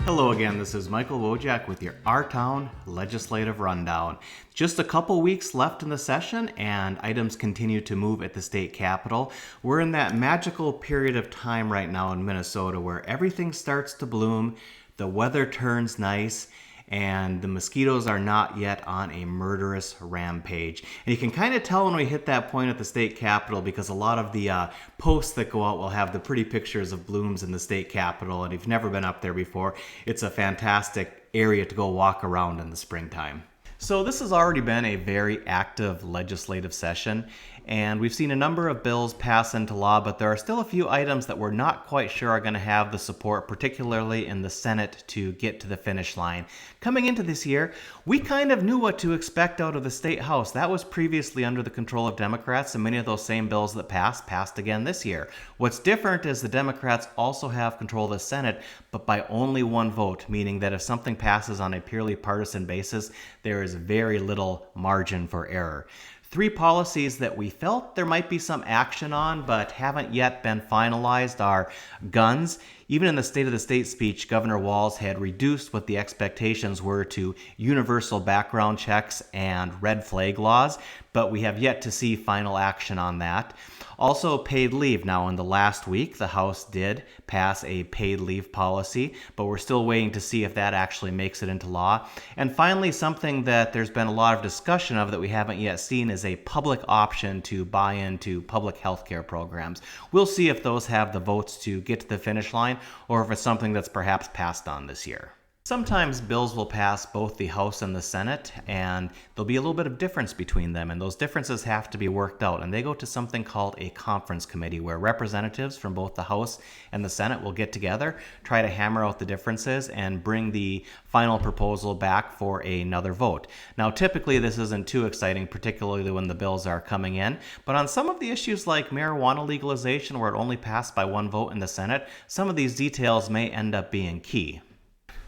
Hello again, this is Michael Wojcik with your Our Town Legislative Rundown. Just a couple weeks left in the session and items continue to move at the state capitol. We're in that magical period of time right now in Minnesota where everything starts to bloom, the weather turns nice, and the mosquitoes are not yet on a murderous rampage. And you can kind of tell when we hit that point at the state capitol because a lot of the posts that go out will have the pretty pictures of blooms in the state capitol. And if you've never been up there before, it's a fantastic area to go walk around in the springtime. So this has already been a very active legislative session, and we've seen a number of bills pass into law, but there are still a few items that we're not quite sure are going to have the support, particularly in the Senate, to get to the finish line. Coming into this year, we kind of knew what to expect out of the State House. That was previously under the control of Democrats, and many of those same bills that passed again this year. What's different is the Democrats also have control of the Senate, but by only one vote, meaning that if something passes on a purely partisan basis, there is very little margin for error. Three policies that we felt there might be some action on but haven't yet been finalized are guns. Even in the State of the State speech, Governor Walz had reduced what the expectations were to universal background checks and red flag laws, but we have yet to see final action on that. Also, paid leave. Now, in the last week, the House did pass a paid leave policy, but we're still waiting to see if that actually makes it into law. And finally, something that there's been a lot of discussion of that we haven't yet seen is a public option to buy into public health care programs. We'll see if those have the votes to get to the finish line or if it's something that's perhaps passed on this year. Sometimes bills will pass both the House and the Senate, and there'll be a little bit of difference between them, and those differences have to be worked out, and they go to something called a conference committee, where representatives from both the House and the Senate will get together, try to hammer out the differences, and bring the final proposal back for another vote. Now, typically this isn't too exciting, particularly when the bills are coming in, but on some of the issues like marijuana legalization, where it only passed by one vote in the Senate, some of these details may end up being key.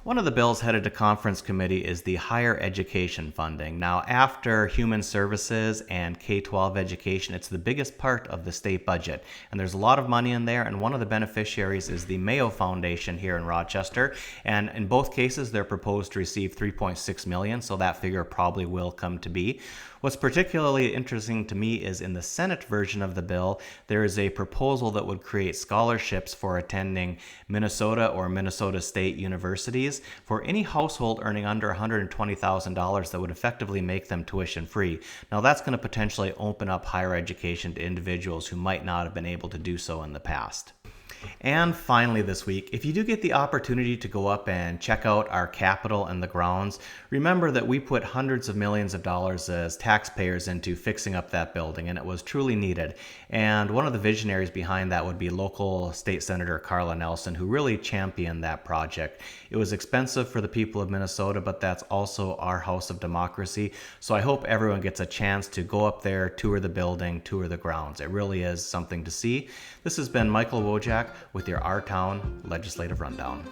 One of the bills headed to conference committee is the higher education funding. Now, after human services and K-12 education, it's the biggest part of the state budget. And there's a lot of money in there, and one of the beneficiaries is the Mayo Foundation here in Rochester. And in both cases, they're proposed to receive $3.6 million, so that figure probably will come to be. What's particularly interesting to me is in the Senate version of the bill, there is a proposal that would create scholarships for attending Minnesota or Minnesota State universities for any household earning under $120,000 that would effectively make them tuition free. Now that's going to potentially open up higher education to individuals who might not have been able to do so in the past. And finally this week, if you do get the opportunity to go up and check out our Capitol and the grounds, remember that we put hundreds of millions of dollars as taxpayers into fixing up that building, and it was truly needed. And one of the visionaries behind that would be local State Senator Carla Nelson, who really championed that project. It was expensive for the people of Minnesota, but that's also our house of democracy. So I hope everyone gets a chance to go up there, tour the building, tour the grounds. It really is something to see. This has been Michael Wojcik with your Our Town Legislative Rundown.